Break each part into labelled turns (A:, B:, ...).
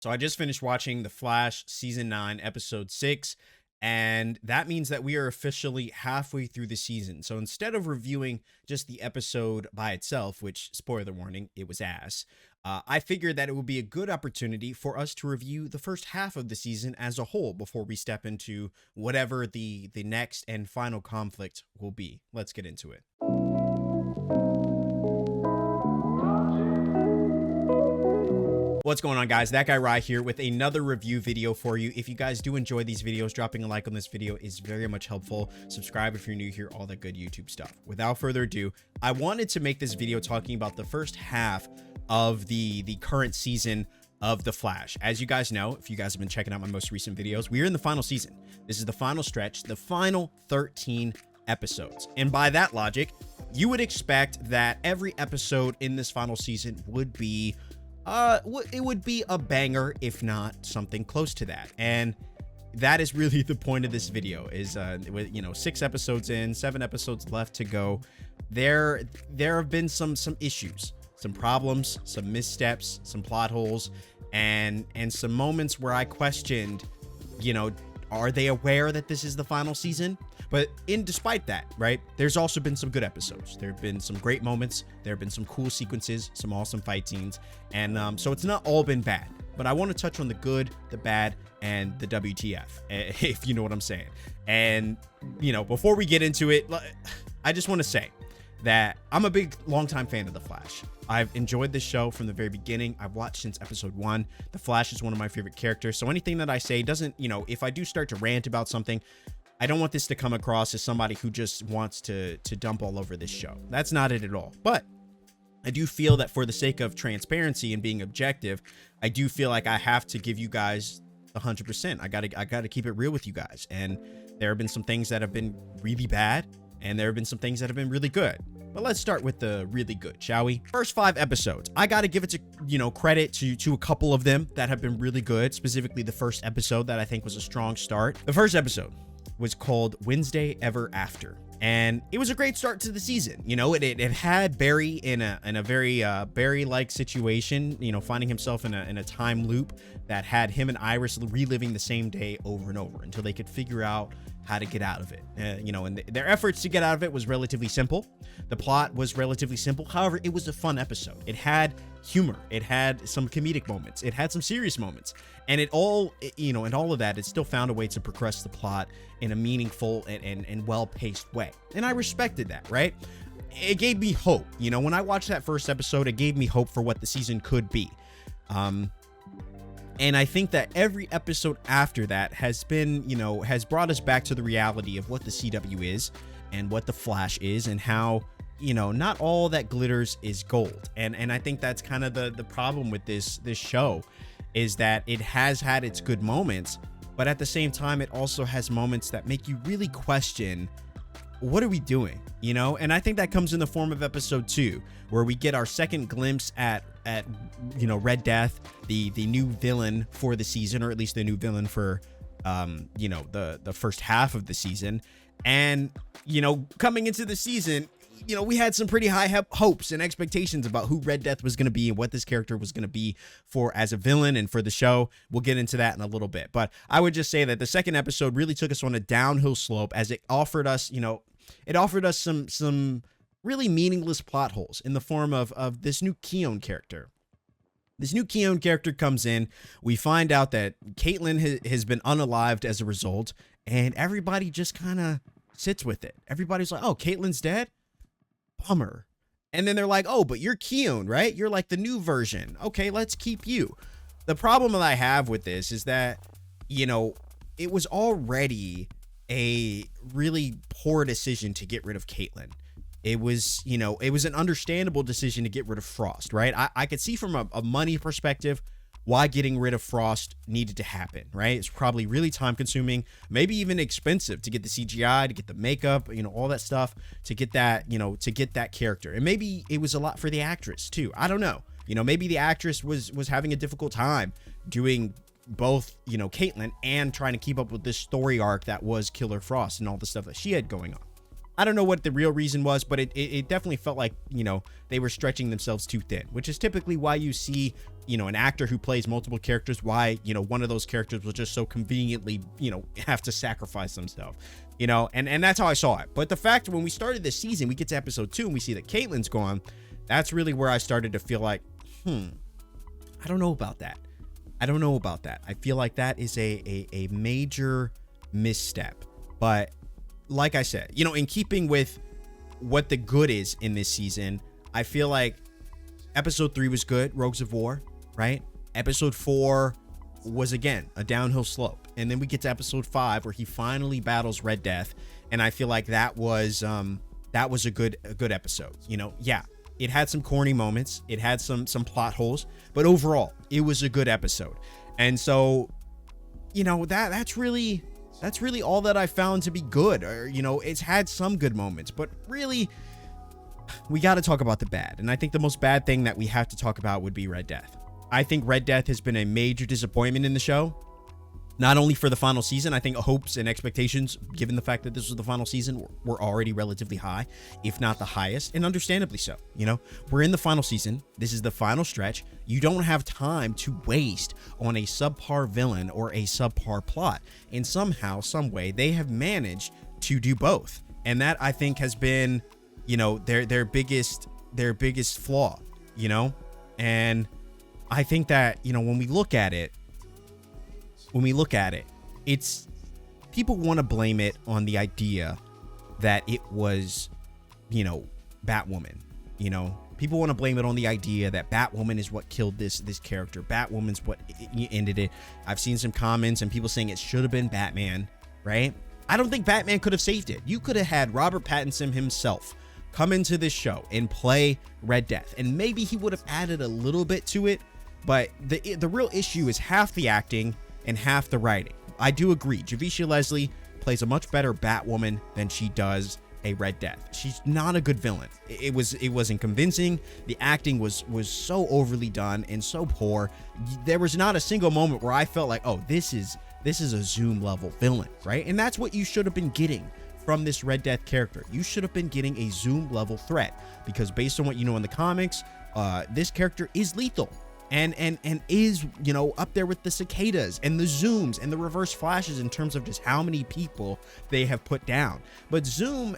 A: So I just finished watching The Flash season 9, episode 6, and that means that we are officially halfway through the season. So instead of reviewing just the episode by itself, which, spoiler warning, it was ass, I figured that it would be a good opportunity for us to review the first half of the season as a whole before we step into whatever the next and final conflict will be. Let's get into it. What's going on, guys? That guy Rye here with another review video for you. If you guys do enjoy these videos, dropping a like on this video is very much helpful. Subscribe if you're new here, all that good YouTube stuff. Without further ado, I wanted to make this video talking about the first half of the current season of The Flash. As you guys know, if you guys have been checking out my most recent videos, we are in the final season. This is the final stretch, the final 13 episodes. And by that logic, you would expect that every episode in this final season would be it would be a banger, if not something close to that. And that is really the point of this video is, with, 6 episodes in, 7 episodes left to go. There have been some issues, some problems, some missteps, some plot holes, and some moments where I questioned, are they aware that this is the final season? But despite that, right, there's also been some good episodes. There have been some great moments. There have been some cool sequences, some awesome fight scenes. And so it's not all been bad. But I want to touch on the good, the bad, and the WTF, if you know what I'm saying. And, before we get into it, I just want to say that I'm a big, longtime fan of The Flash. I've enjoyed this show from the very beginning. I've watched since episode 1. The Flash is one of my favorite characters. So anything that I say doesn't, if I do start to rant about something, I don't want this to come across as somebody who just wants to dump all over this show. That's not it at all. But I do feel that for the sake of transparency and being objective, I do feel like I have to give you guys 100%. I gotta keep it real with you guys. And there have been some things that have been really bad, and there have been some things that have been really good. But let's start with the really good, shall we? First 5 episodes. I gotta give it to, credit to a couple of them that have been really good. Specifically, the first episode that I think was a strong start. The first episode was called Wednesday Ever After, and it was a great start to the season. It had Barry in a very Barry-like situation, finding himself in a time loop that had him and Iris reliving the same day over and over until they could figure out how to get out of it. And their efforts to get out of it was relatively simple. The plot was relatively simple. However, it was a fun episode. It had humor. It had some comedic moments. It had some serious moments. And all of that, it still found a way to progress the plot in a meaningful and well-paced way. And I respected that, right? It gave me hope. When I watched that first episode, it gave me hope for what the season could be. And I think that every episode after that has been, has brought us back to the reality of what the CW is and what the Flash is, and how, not all that glitters is gold. And I think that's kind of the problem with this show, is that it has had its good moments, but at the same time, it also has moments that make you really question, what are we doing? And I think that comes in the form of episode 2, where we get our second glimpse at Red Death, the new villain for the season, or at least the new villain for the first half of the season. And coming into the season, we had some pretty high hopes and expectations about who Red Death was going to be and what this character was going to be for as a villain and for the show. We'll get into that in a little bit, but I would just say that the second episode really took us on a downhill slope, as it offered us, some really meaningless plot holes in the form of this new Keone character. This new Keone character comes in. We find out that Caitlin has been unalived as a result, and everybody just kind of sits with it. Everybody's like, oh, Caitlin's dead? Bummer. And then they're like, oh, but you're Keone, right? You're like the new version. Okay, let's keep you. The problem that I have with this is that, it was already a really poor decision to get rid of Caitlin. It was, it was an understandable decision to get rid of Frost, right? I could see from a money perspective why getting rid of Frost needed to happen, right? It's probably really time consuming, maybe even expensive to get the CGI, to get the makeup, all that stuff, to get that, to get that character. And maybe it was a lot for the actress too. I don't know. Maybe the actress was having a difficult time doing both, Caitlin and trying to keep up with this story arc that was Killer Frost and all the stuff that she had going on. I don't know what the real reason was, but it definitely felt like, they were stretching themselves too thin, which is typically why you see, an actor who plays multiple characters, why, one of those characters will just so conveniently, have to sacrifice themselves, and that's how I saw it. But the fact when we started this season, we get to episode 2 and we see that Caitlyn's gone, that's really where I started to feel like, I don't know about that. I feel like that is a major misstep. But like I said, in keeping with what the good is in this season, I feel like episode 3 was good, Rogues of War, right? Episode 4 was, again, a downhill slope. And then we get to episode 5 where he finally battles Red Death. And I feel like that was a good episode. Yeah, it had some corny moments. It had some plot holes. But overall, it was a good episode. And so, that's really all that I found to be good. Or, it's had some good moments. But really, we got to talk about the bad. And I think the most bad thing that we have to talk about would be Red Death. I think Red Death has been a major disappointment in the show. Not only for the final season, I think hopes and expectations, given the fact that this was the final season, were already relatively high, if not the highest, and understandably so. We're in the final season. This is the final stretch. You don't have time to waste on a subpar villain or a subpar plot. And somehow, some way, they have managed to do both. And that, I think, has been, their biggest flaw, And I think that, when we look at it, it's people want to blame it on the idea that it was, Batwoman. People want to blame it on the idea that Batwoman is what killed this character. Batwoman's what ended it. I've seen some comments and people saying it should have been Batman, right? I don't think Batman could have saved it. You could have had Robert Pattinson himself come into this show and play Red Death, and maybe he would have added a little bit to it. But the real issue is half the acting and half the writing. I do agree. Javicia Leslie plays a much better Batwoman than she does a Red Death. She's not a good villain. It wasn't convincing. The acting was so overly done and so poor. There was not a single moment where I felt like, oh, this is a Zoom level villain, right? And that's what you should have been getting from this Red Death character. You should have been getting a Zoom level threat, because based on what you know in the comics, this character is lethal. And is, up there with the cicadas and the zooms and the reverse flashes in terms of just how many people they have put down. But Zoom,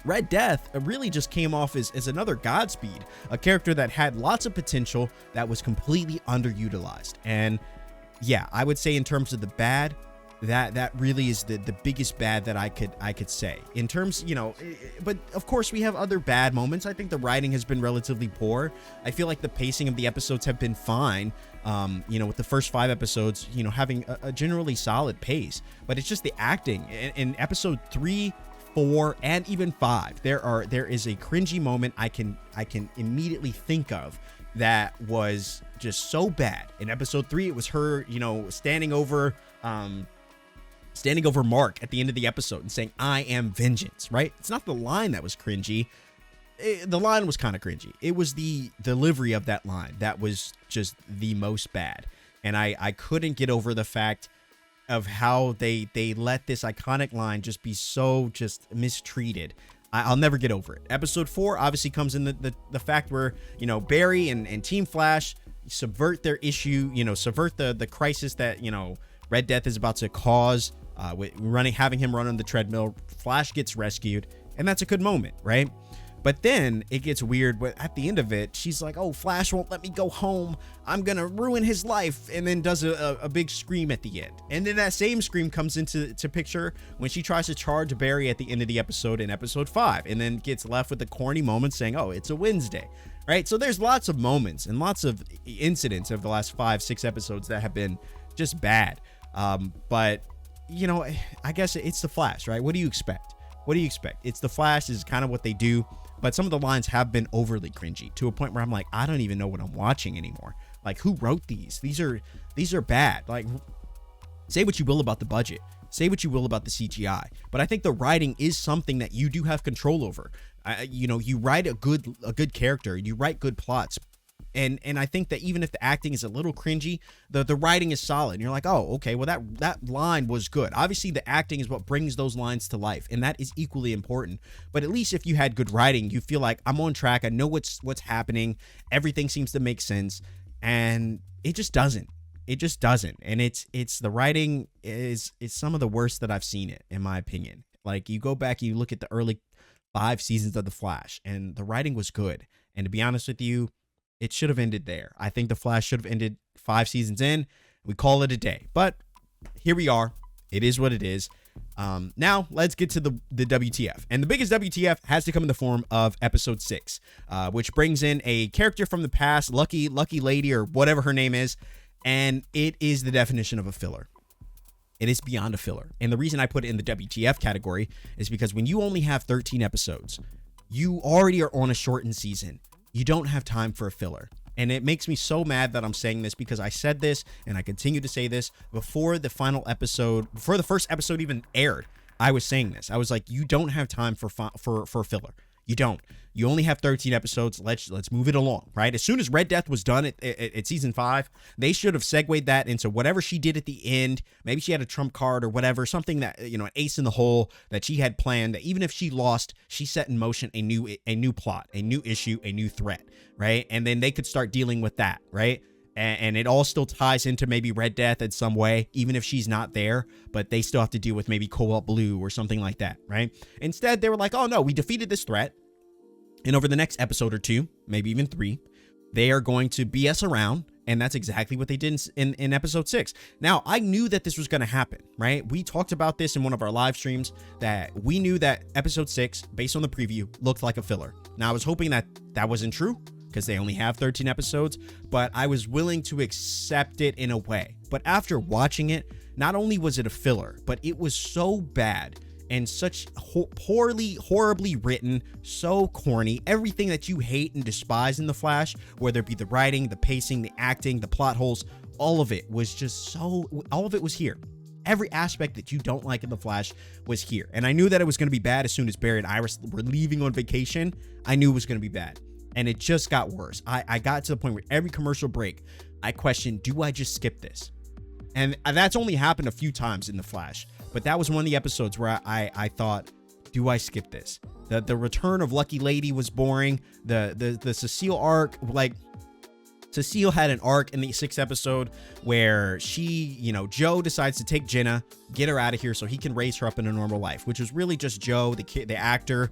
A: Red Death really just came off as another Godspeed, a character that had lots of potential that was completely underutilized. And yeah, I would say in terms of the bad, that really is the biggest bad that I could say in terms, but of course we have other bad moments. I think the writing has been relatively poor. I feel like the pacing of the episodes have been fine. With the first 5 episodes, having a generally solid pace, but it's just the acting in episode 3, 4, and even 5. There is a cringy moment I can immediately think of that was just so bad. In episode 3, it was her, standing over Mark at the end of the episode and saying, "I am vengeance," right? It's not the line that was cringy. The line was kind of cringy. It was the delivery of that line that was just the most bad. And I couldn't get over the fact of how they let this iconic line just be so just mistreated. I'll never get over it. Episode 4 obviously comes in the fact where, Barry and Team Flash subvert their issue, subvert the crisis that, Red Death is about to cause, having him run on the treadmill. Flash gets rescued, and that's a good moment, right? But then it gets weird. But at the end of it, she's like, "Oh, Flash won't let me go home. I'm gonna ruin his life," and then does a big scream at the end. And then that same scream comes into picture when she tries to charge Barry at the end of the episode in episode 5, and then gets left with the corny moment saying, "Oh, it's a Wednesday," right? So there's lots of moments and lots of incidents of the last 5-6 episodes that have been just bad. But I guess it's the Flash, right? What do you expect? It's the Flash. This is kind of what they do. But some of the lines have been overly cringy to a point where I'm like, I don't even know what I'm watching anymore. Like, who wrote these? These are bad. Like, say what you will about the budget, say what you will about the CGI, but I think the writing is something that you do have control over. You write a good character, you write good plots, And I think that even if the acting is a little cringy, the writing is solid. And you're like, oh, okay, well that line was good. Obviously, the acting is what brings those lines to life, and that is equally important. But at least if you had good writing, you feel like I'm on track. I know what's happening. Everything seems to make sense, and it just doesn't. It just doesn't. And it's the writing is some of the worst that I've seen it, in my opinion. Like, you go back and you look at the early 5 seasons of The Flash, and the writing was good. And to be honest with you, it should have ended there. I think The Flash should have ended 5 seasons in. We call it a day. But here we are. It is what it is. Now, let's get to the WTF. And the biggest WTF has to come in the form of episode 6, which brings in a character from the past, Lucky Lady, or whatever her name is. And it is the definition of a filler. It is beyond a filler. And the reason I put it in the WTF category is because when you only have 13 episodes, you already are on a shortened season. You don't have time for a filler. And it makes me so mad that I'm saying this, because I said this and I continue to say this before the final episode, before the first episode even aired. I was saying this. I was like, you don't have time for filler. You don't. You only have 13 episodes. Let's move it along, right? As soon as Red Death was done at season 5, they should have segued that into whatever she did at the end. Maybe she had a trump card or whatever, something that, an ace in the hole that she had planned, that even if she lost, she set in motion a new plot, a new issue, a new threat, right? And then they could start dealing with that, right? And it all still ties into maybe Red Death in some way, even if she's not there, but they still have to deal with maybe Cobalt Blue or something like that, right? Instead, they were like, oh no, we defeated this threat. And over the next episode or 2, maybe even 3, they are going to BS around. And that's exactly what they did in episode 6. Now, I knew that this was going to happen, right? We talked about this in one of our live streams, that we knew that episode 6, based on the preview, looked like a filler. Now, I was hoping that that wasn't true, because they only have 13 episodes, but I was willing to accept it in a way. But after watching it, not only was it a filler, but it was so bad and such horribly written, so corny, everything that you hate and despise in The Flash, whether it be the writing, the pacing, the acting, the plot holes, all of it was here. Every aspect that you don't like in The Flash was here. And I knew that it was going to be bad as soon as Barry and Iris were leaving on vacation. I knew it was going to be bad. And it just got worse. I got to the point where every commercial break, I questioned, do I just skip this? And that's only happened a few times in The Flash. But that was one of the episodes where I thought, do I skip this? The return of Lucky Lady was boring. The Cecile arc, like, Cecile had an arc in the 6th episode where she, Joe decides to take Jenna, get her out of here so he can raise her up in a normal life, which was really just Joe, the actor,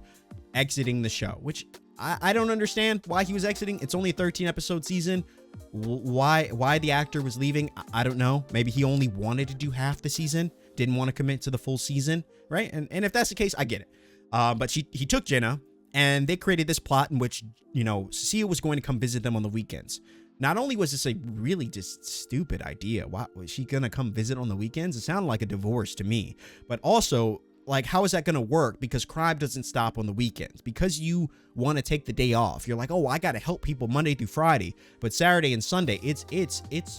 A: exiting the show, which I don't understand why he was exiting. It's only a 13 episode season. Why the actor was leaving, I don't know. Maybe he only wanted to do half the season, didn't want to commit to the full season, right? And if that's the case, I get it. But he took Jenna, and they created this plot in which, Cecile was going to come visit them on the weekends. Not only was this a really just stupid idea, why was she going to come visit on the weekends? It sounded like a divorce to me. But also, like, how is that going to work? Because crime doesn't stop on the weekends. Because you want to take the day off, you're like, oh, I got to help people Monday through Friday. But Saturday and Sunday,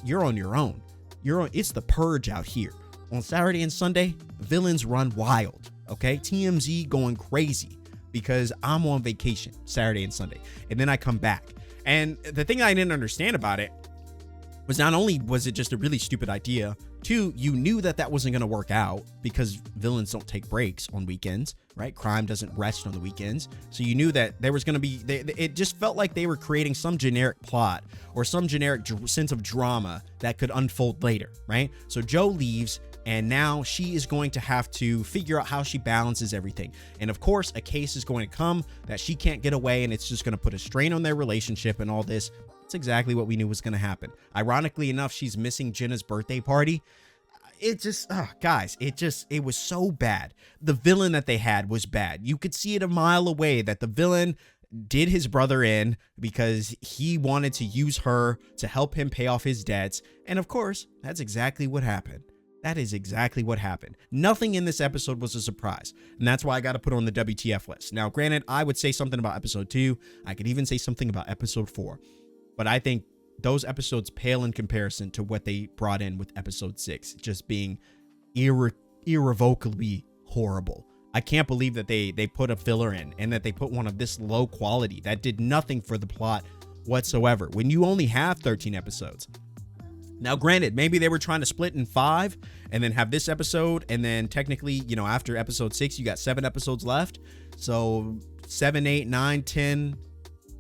A: you're on your own. It's the purge out here. On Saturday and Sunday, villains run wild. Okay, TMZ going crazy because I'm on vacation Saturday and Sunday, and then I come back. And the thing I didn't understand about it was, not only was it just a really stupid idea, 2, you knew that wasn't going to work out because villains don't take breaks on weekends, right? Crime doesn't rest on the weekends. So you knew that there was going to be, it just felt like they were creating some generic plot or some generic sense of drama that could unfold later, right? So Joe leaves, and now she is going to have to figure out how she balances everything. And of course, a case is going to come that she can't get away, and it's just going to put a strain on their relationship and all this. That's exactly what we knew was going to happen. Ironically enough, she's missing Jenna's birthday party. It just, guys, it was so bad. The villain that they had was bad. You could see it a mile away that the villain did his brother in because he wanted to use her to help him pay off his debts. And of course, that's exactly what happened. That is exactly what happened. Nothing in this episode was a surprise. And that's why I got to put on the WTF list. Now, granted, I would say something about episode 2. I could even say something about episode 4. But I think those episodes pale in comparison to what they brought in with episode 6, just being irrevocably horrible. I can't believe that they put a filler in, and that they put one of this low quality that did nothing for the plot whatsoever when you only have 13 episodes. Now, granted, maybe they were trying to split in 5 and then have this episode, and then technically, you know, after episode 6, you got 7 episodes left. So 7, 8, 9, 10,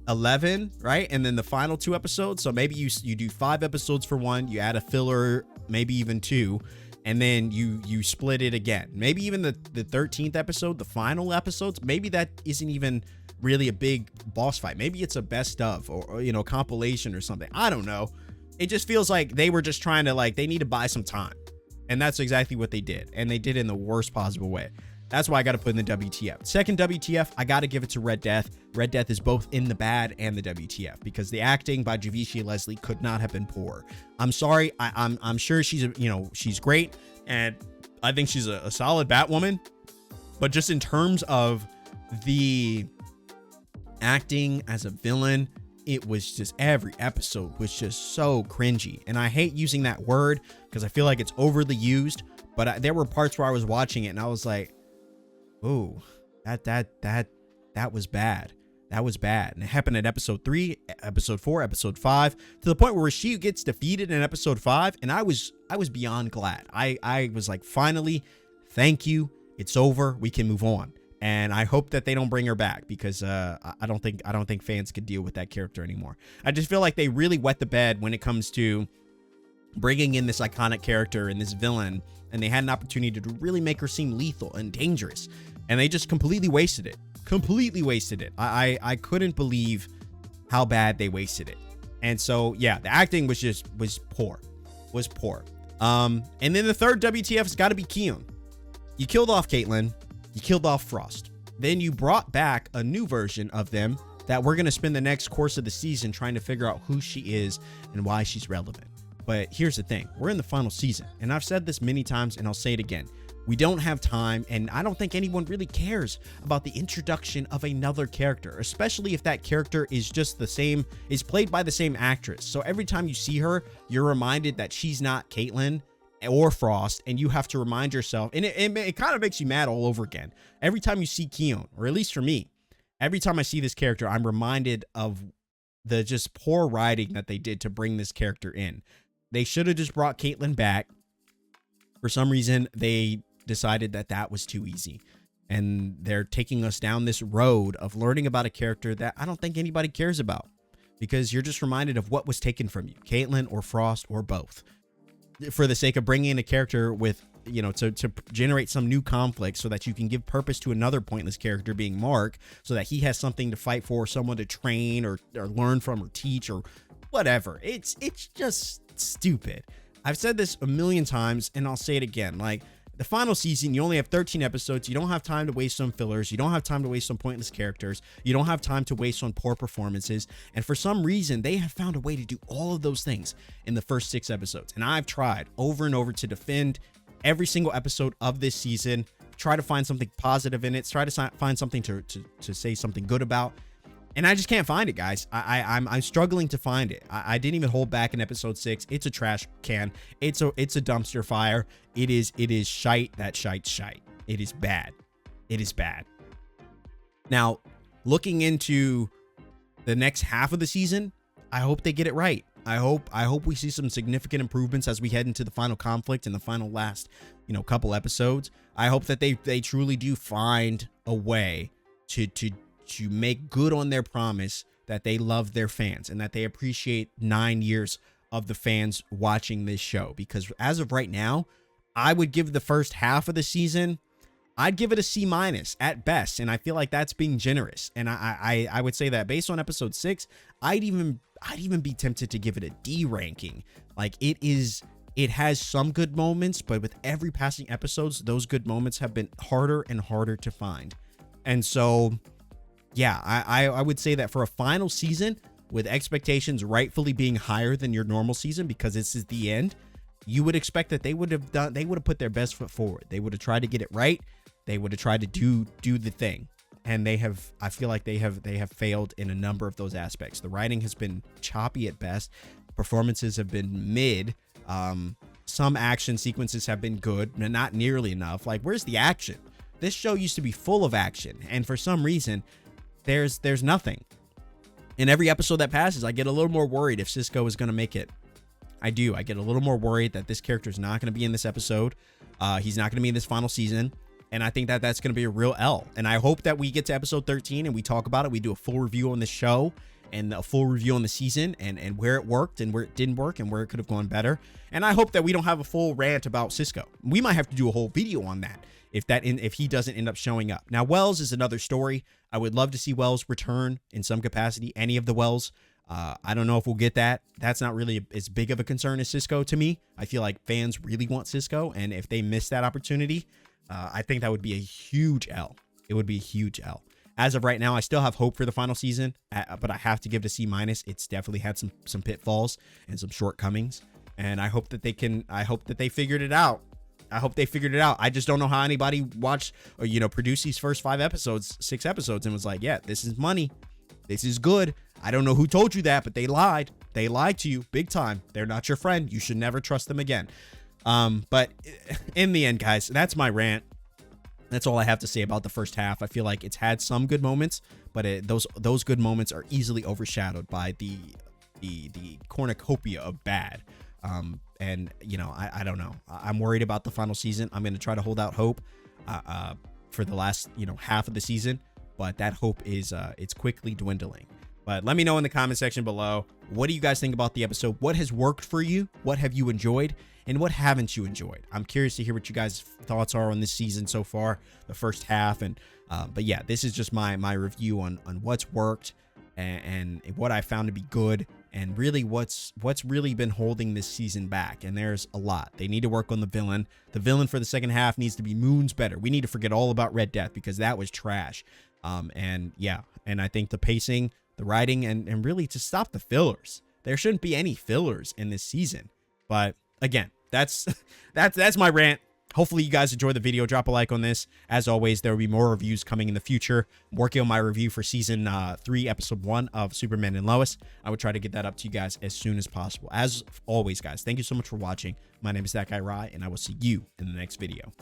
A: 11, right? And then the final 2 episodes. So maybe you do 5 episodes for one, you add a filler, maybe even 2, and then you split it again. Maybe even the 13th episode, the final episodes, maybe that isn't even really a big boss fight. Maybe it's a best of, or you know, compilation or something. I don't know. It just feels like they were just trying to, like, they need to buy some time. And that's exactly what they did. And they did it in the worst possible way. That's why I got to put in the WTF. Second WTF, I got to give it to Red Death. Red Death is both in the bad and the WTF, because the acting by Javicia Leslie could not have been poor. I'm sorry. I'm sure she's, you know, she's great. And I think she's a solid Batwoman. But just in terms of the acting as a villain, it was just, every episode was just so cringy. And I hate using that word because I feel like it's overly used, but there were parts where I was watching it and I was like, oh, that was bad. That was bad. And it happened in episode 3, episode 4, episode 5, to the point where she gets defeated in episode 5. And I was beyond glad. I was like, finally, thank you. It's over. We can move on. And I hope that they don't bring her back, because I don't think fans could deal with that character anymore. I just feel like they really wet the bed when it comes to bringing in this iconic character and this villain, and they had an opportunity to really make her seem lethal and dangerous, and they just completely wasted it. I couldn't believe how bad they wasted it. And so, yeah, the acting was poor. And then the third WTF has got to be Keon. You killed off Caitlyn. You killed off Frost. Then you brought back a new version of them that we're going to spend the next course of the season trying to figure out who she is and why she's relevant. But here's the thing. We're in the final season, and I've said this many times, and I'll say it again. We don't have time, and I don't think anyone really cares about the introduction of another character, especially if that character is just the same, is played by the same actress. So every time you see her, you're reminded that she's not Caitlyn or Frost, and you have to remind yourself, and it kind of makes you mad all over again. Every time you see Keon, or at least for me, every time I see this character, I'm reminded of the just poor writing that they did to bring this character in. They should have just brought Caitlyn back. For some reason, they decided that was too easy, and they're taking us down this road of learning about a character that I don't think anybody cares about, because you're just reminded of what was taken from you, Caitlyn or Frost or both, for the sake of bringing in a character with, you know, to generate some new conflict so that you can give purpose to another pointless character being Mark, so that he has something to fight for, someone to train or learn from or teach or whatever. It's just stupid. I've said this a million times, and I'll say it again. Like, the final season, you only have 13 episodes. You don't have time to waste on fillers. You don't have time to waste on pointless characters. You don't have time to waste on poor performances. And for some reason, they have found a way to do all of those things in the first 6 episodes. And I've tried over and over to defend every single episode of this season, try to find something positive in it, try to find something to say something good about. And I just can't find it, guys. I'm struggling to find it. I didn't even hold back in episode 6. It's a trash can. It's a dumpster fire. It is shite. That shite. It is bad. It is bad. Now, looking into the next half of the season, I hope they get it right. I hope we see some significant improvements as we head into the final conflict and the final last, couple episodes. I hope that they truly do find a way to make good on their promise that they love their fans and that they appreciate 9 years of the fans watching this show. Because as of right now, I would give the first half of the season, I'd give it a C- at best. And I feel like that's being generous. And I would say that based on episode 6, I'd even be tempted to give it a D ranking. Like, it has some good moments, but with every passing episodes, those good moments have been harder and harder to find. And so, yeah, I would say that for a final season with expectations rightfully being higher than your normal season, because this is the end, you would expect that they would have put their best foot forward. They would have tried to get it right. They would have tried to do the thing. And I feel like they have failed in a number of those aspects. The writing has been choppy at best. Performances have been mid. Some action sequences have been good, but not nearly enough. Like, where's the action? This show used to be full of action, and for some reason, there's nothing. In every episode that passes, I get a little more worried if Cisco is going to make it. I do. I get a little more worried that this character is not going to be in this episode. He's not going to be in this final season. And I think that that's going to be a real L. And I hope that we get to episode 13 and we talk about it. We do a full review on the show and a full review on the season and where it worked and where it didn't work and where it could have gone better. And I hope that we don't have a full rant about Cisco. We might have to do a whole video on that if he doesn't end up showing up. Now, Wells is another story. I would love to see Wells return in some capacity, any of the Wells. I don't know if we'll get that. That's not really as big of a concern as Cisco to me. I feel like fans really want Cisco, and if they miss that opportunity, I think that would be a huge L. It would be a huge L. As of right now, I still have hope for the final season, but I have to give it a C-. It's definitely had some pitfalls and some shortcomings, and I hope that they figured it out. I hope they figured it out. I just don't know how anybody watched or, produced these first 6 episodes and was like, yeah, this is money. This is good. I don't know who told you that, but they lied. They lied to you big time. They're not your friend. You should never trust them again. But in the end, guys, that's my rant. That's all I have to say about the first half. I feel like it's had some good moments, but those good moments are easily overshadowed by the cornucopia of bad. And I don't know. I'm worried about the final season. I'm going to try to hold out hope for the last half of the season, but that hope is it's quickly dwindling. But let me know in the comment section below, what do you guys think about the episode? What has worked for you? What have you enjoyed? And what haven't you enjoyed? I'm curious to hear what you guys' thoughts are on this season so far, the first half. And but yeah, this is just my review on what's worked and what I found to be good, and really what's really been holding this season back. And there's a lot. They need to work on the villain. The villain for the second half needs to be Moons better. We need to forget all about Red Death because that was trash. And yeah, and I think the pacing, the writing, and really to stop the fillers. There shouldn't be any fillers in this season. But again, that's my rant. Hopefully you guys enjoyed the video. Drop a like on this. As always, there will be more reviews coming in the future. I'm working on my review for season 3, episode 1 of Superman and Lois. I would try to get that up to you guys as soon as possible. As always, guys, thank you so much for watching. My name is That Guy Rye, and I will see you in the next video.